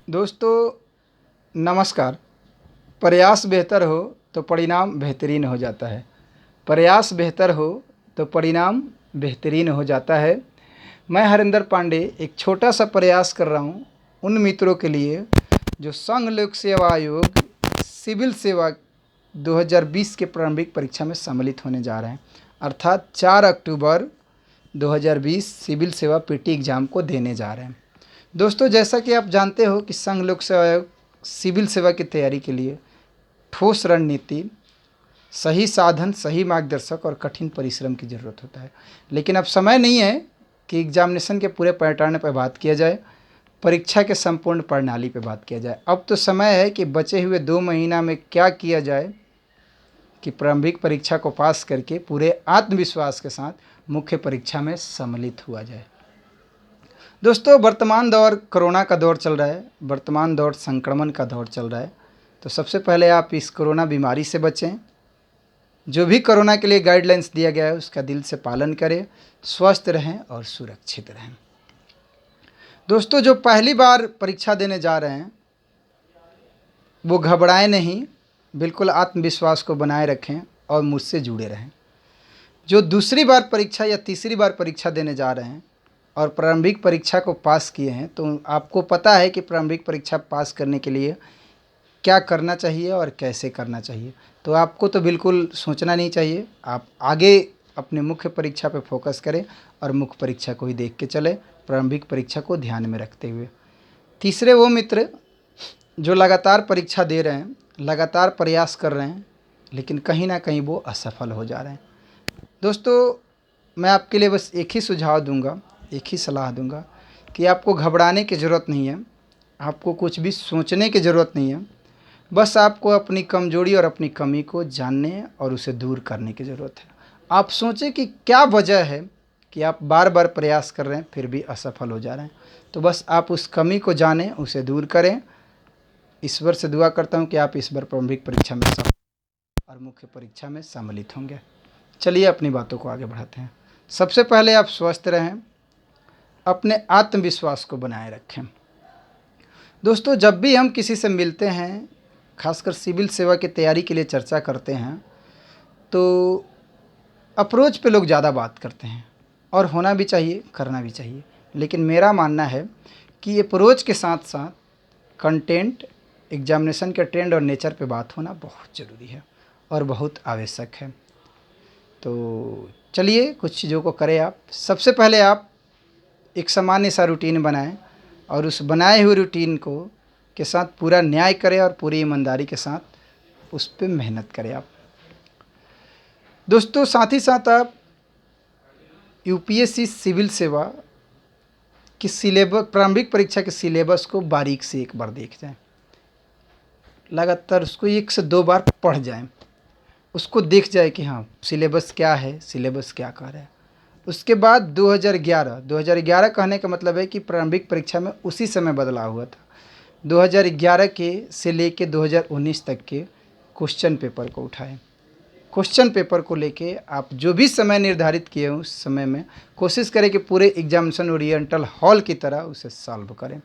दोस्तों नमस्कार। प्रयास बेहतर हो तो परिणाम बेहतरीन हो जाता है। प्रयास बेहतर हो तो परिणाम बेहतरीन हो जाता है। मैं हरिंदर पांडे एक छोटा सा प्रयास कर रहा हूँ उन मित्रों के लिए जो संघ लोक सेवा आयोग सिविल सेवा 2020 के प्रारंभिक परीक्षा में सम्मिलित होने जा रहे हैं, अर्थात 4 अक्टूबर 2020 सिविल सेवा पीटी एग्ज़ाम को देने जा रहे हैं। दोस्तों, जैसा कि आप जानते हो कि संघ लोक सेवा आयोग सिविल सेवा की तैयारी के लिए ठोस रणनीति, सही साधन, सही मार्गदर्शक और कठिन परिश्रम की ज़रूरत होता है। लेकिन अब समय नहीं है कि एग्जामिनेशन के पूरे पैटर्न पर बात किया जाए, परीक्षा के संपूर्ण प्रणाली पर बात किया जाए। अब तो समय है कि बचे हुए 2 महीना में क्या किया जाए कि प्रारंभिक परीक्षा को पास करके पूरे आत्मविश्वास के साथ मुख्य परीक्षा में सम्मिलित हुआ जाए। दोस्तों, वर्तमान दौर कोरोना का दौर चल रहा है, वर्तमान दौर संक्रमण का दौर चल रहा है। तो सबसे पहले आप इस कोरोना बीमारी से बचें। जो भी कोरोना के लिए गाइडलाइंस दिया गया है उसका दिल से पालन करें, स्वस्थ रहें और सुरक्षित रहें। दोस्तों, जो पहली बार परीक्षा देने जा रहे हैं वो घबराएं नहीं, बिल्कुल आत्मविश्वास को बनाए रखें और मुझसे जुड़े रहें। जो दूसरी बार परीक्षा या तीसरी बार परीक्षा देने जा रहे हैं और प्रारंभिक परीक्षा को पास किए हैं तो आपको पता है कि प्रारंभिक परीक्षा पास करने के लिए क्या करना चाहिए और कैसे करना चाहिए। तो आपको तो बिल्कुल सोचना नहीं चाहिए, आप आगे अपने मुख्य परीक्षा पर फोकस करें और मुख्य परीक्षा को ही देख के चलें, प्रारंभिक परीक्षा को ध्यान में रखते हुए। तीसरे वो मित्र जो लगातार परीक्षा दे रहे हैं, लगातार प्रयास कर रहे हैं, लेकिन कहीं ना कहीं वो असफल हो जा रहे हैं। दोस्तों, मैं आपके लिए बस एक ही सुझाव दूंगा, एक ही सलाह दूंगा कि आपको घबराने की ज़रूरत नहीं है, आपको कुछ भी सोचने की ज़रूरत नहीं है। बस आपको अपनी कमजोरी और अपनी कमी को जानने और उसे दूर करने की ज़रूरत है। आप सोचें कि क्या वजह है कि आप बार बार प्रयास कर रहे हैं फिर भी असफल हो जा रहे हैं। तो बस आप उस कमी को जानें, उसे दूर करें। ईश्वर से दुआ करता हूँ कि आप इस बार प्रारंभिक परीक्षा में सफल और मुख्य परीक्षा में सम्मिलित होंगे। चलिए अपनी बातों को आगे बढ़ाते हैं। सबसे पहले आप स्वस्थ रहें, अपने आत्मविश्वास को बनाए रखें। दोस्तों, जब भी हम किसी से मिलते हैं, खासकर सिविल सेवा की तैयारी के लिए चर्चा करते हैं, तो अप्रोच पे लोग ज़्यादा बात करते हैं और होना भी चाहिए, करना भी चाहिए। लेकिन मेरा मानना है कि अप्रोच के साथ साथ कंटेंट, एग्जामिनेशन के ट्रेंड और नेचर पे बात होना बहुत ज़रूरी है और बहुत आवश्यक है। तो चलिए कुछ चीज़ों को करें आप। सबसे पहले आप एक सामान्य सा रूटीन बनाएं और उस बनाए हुए रूटीन को के साथ पूरा न्याय करें और पूरी ईमानदारी के साथ उस पर मेहनत करें आप। दोस्तों, साथ ही साथ आप यूपीएससी सिविल सेवा की सिलेबस, प्रारंभिक परीक्षा के सिलेबस को बारीक से एक बार देख जाएं, लगातार उसको 1 से 2 बार पढ़ जाएं, उसको देख जाए कि हाँ सिलेबस क्या है, सिलेबस क्या कह रहा है। उसके बाद 2011 कहने का मतलब है कि प्रारंभिक परीक्षा में उसी समय बदलाव हुआ था। 2011 के से लेके 2019 तक के क्वेश्चन पेपर को उठाएं। क्वेश्चन पेपर को लेके आप जो भी समय निर्धारित किए हैं उस समय में कोशिश करें कि पूरे एग्जामिनेशन ओरिएंटल हॉल की तरह उसे सॉल्व करें।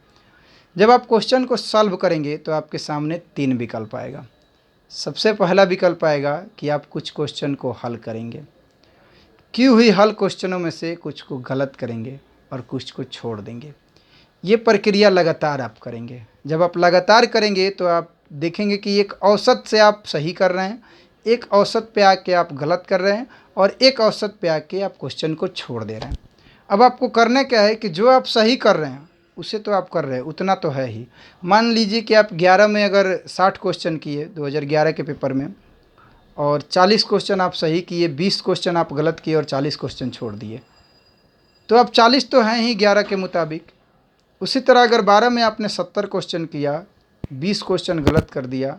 जब आप क्वेश्चन को सॉल्व करेंगे तो आपके सामने 3 विकल्प आएगा। सबसे पहला विकल्प आएगा कि आप कुछ क्वेश्चन को हल करेंगे, की हुई हल क्वेश्चनों में से कुछ को गलत करेंगे और कुछ को छोड़ देंगे। ये प्रक्रिया लगातार आप करेंगे। जब आप लगातार करेंगे तो आप देखेंगे कि एक औसत से आप सही कर रहे हैं, एक औसत पे आके आप गलत कर रहे हैं और एक औसत पे आके आप क्वेश्चन को छोड़ दे रहे हैं। अब आपको करना क्या है कि जो आप सही कर रहे हैं उसे तो आप कर रहे हैं, उतना तो है ही। मान लीजिए कि आप 11 में अगर 60 क्वेश्चन किए 2011 के पेपर में और 40 क्वेश्चन आप सही किए, 20 क्वेश्चन आप गलत किए और 40 क्वेश्चन छोड़ दिए, तो अब 40 तो हैं ही 11 के मुताबिक। उसी तरह अगर 12 में आपने 70 क्वेश्चन किया, 20 क्वेश्चन गलत कर दिया,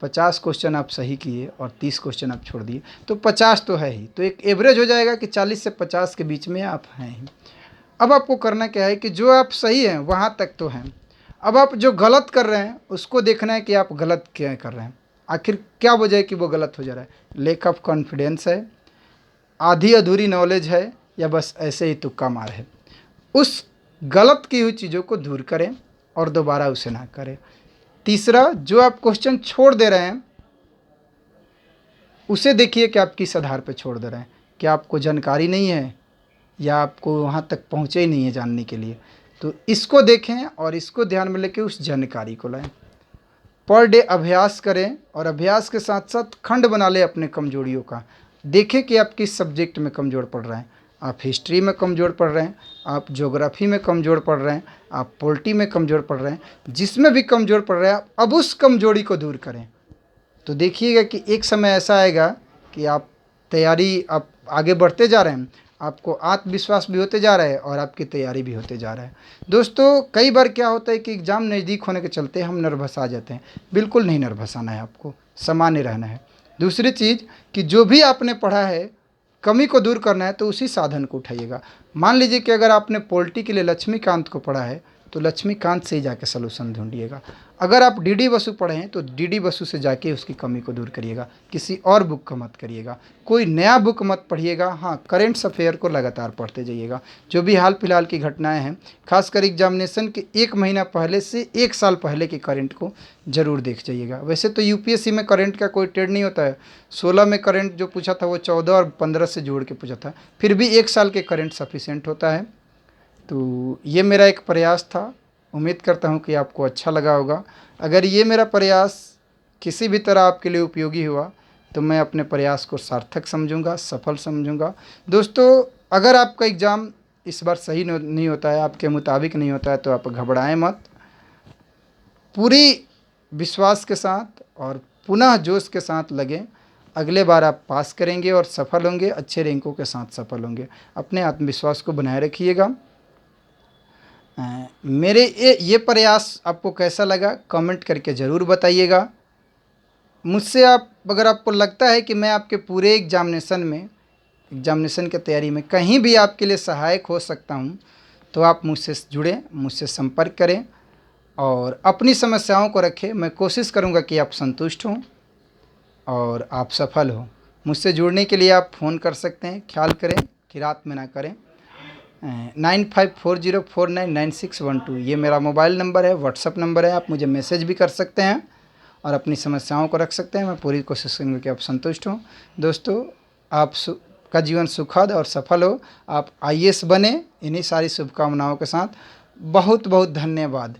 50 क्वेश्चन आप सही किए और 30 क्वेश्चन आप छोड़ दिए, तो 50 तो है ही। तो एक एवरेज हो जाएगा कि 40 से 50 के बीच में आप हैं ही। अब आपको करना क्या है कि जो आप सही हैं वहाँ तक तो हैं, अब आप जो गलत कर रहे हैं उसको देखना है कि आप गलत क्या कर रहे हैं, आखिर क्या वजह है कि वो गलत हो जा रहा है। लैक ऑफ कॉन्फिडेंस है, आधी अधूरी नॉलेज है, या बस ऐसे ही तुक्का मार है। उस गलत की हुई चीज़ों को दूर करें और दोबारा उसे ना करें। तीसरा, जो आप क्वेश्चन छोड़ दे रहे हैं उसे देखिए कि आप किस आधार पर छोड़ दे रहे हैं। क्या आपको जानकारी नहीं है या आपको वहाँ तक पहुँचे ही नहीं है जानने के लिए? तो इसको देखें और इसको ध्यान में लेके उस जानकारी को लाएं। पर डे अभ्यास करें और अभ्यास के साथ साथ खंड बना लें अपने कमजोरियों का। देखें कि आप किस सब्जेक्ट में कमज़ोर पड़ रहे हैं। आप हिस्ट्री में कमज़ोर पड़ रहे हैं, आप ज्योग्राफी में कमज़ोर पड़ रहे हैं, आप पॉलिटी में कमज़ोर पड़ रहे हैं। जिसमें भी कमज़ोर पड़ रहे हैं आप अब उस कमजोरी को दूर करें। तो देखिएगा कि एक समय ऐसा आएगा कि आप तैयारी आप आगे बढ़ते जा रहे हैं, आपको आत्मविश्वास भी होते जा रहा है और आपकी तैयारी भी होते जा रहा है। दोस्तों, कई बार क्या होता है कि एग्ज़ाम नज़दीक होने के चलते हम नर्वस आ जाते हैं। बिल्कुल नहीं नर्वस आना है, आपको सामान्य रहना है। दूसरी चीज़ कि जो भी आपने पढ़ा है कमी को दूर करना है तो उसी साधन को उठाइएगा। मान लीजिए कि अगर आपने पॉलिटी के लिए लक्ष्मीकांत को पढ़ा है तो लक्ष्मीकांत से ही जाके सलूशन ढूंढिएगा। अगर आप डीडी बसु पढ़े हैं तो डीडी बसु से जाके उसकी कमी को दूर करिएगा, किसी और बुक का मत करिएगा, कोई नया बुक मत पढ़िएगा। हाँ, करेंट्स अफेयर को लगातार पढ़ते जाइएगा। जो भी हाल फिलहाल की घटनाएं हैं, खासकर एग्जामिनेशन के 1 महीना पहले से 1 साल पहले के करंट को ज़रूर देख जाइएगा। वैसे तो यूपीएससी में करंट का कोई ट्रेड नहीं होता है। 16 में करंट जो पूछा था वो 14 और 15 से जोड़ के पूछा था, फिर भी 1 साल के करंट सफिशेंट होता है। तो ये मेरा एक प्रयास था, उम्मीद करता हूँ कि आपको अच्छा लगा होगा। अगर ये मेरा प्रयास किसी भी तरह आपके लिए उपयोगी हुआ तो मैं अपने प्रयास को सार्थक समझूंगा, सफल समझूंगा। दोस्तों, अगर आपका एग्ज़ाम इस बार सही नहीं होता है, आपके मुताबिक नहीं होता है, तो आप घबराएं मत। पूरी विश्वास के साथ और पुनः जोश के साथ लगें। अगले बार आप पास करेंगे और सफल होंगे, अच्छे रैंकों के साथ सफल होंगे। अपने आत्मविश्वास को बनाए रखिएगा। मेरे ये प्रयास आपको कैसा लगा कमेंट करके ज़रूर बताइएगा। मुझसे आप, अगर आपको लगता है कि मैं आपके पूरे एग्जामिनेशन की तैयारी में कहीं भी आपके लिए सहायक हो सकता हूं, तो आप मुझसे जुड़ें, मुझसे संपर्क करें और अपनी समस्याओं को रखें। मैं कोशिश करूंगा कि आप संतुष्ट हों और आप सफल हों। मुझसे जुड़ने के लिए आप फ़ोन कर सकते हैं। ख्याल करें कि रात में ना करें। 9540499612 ये मेरा मोबाइल नंबर है, व्हाट्सअप नंबर है। आप मुझे मैसेज भी कर सकते हैं और अपनी समस्याओं को रख सकते हैं। मैं पूरी कोशिश करूँगा कि आप संतुष्ट हों। दोस्तों, आप का जीवन सुखद और सफल हो, आप आईएएस बने, इन्हीं सारी शुभकामनाओं के साथ बहुत बहुत धन्यवाद।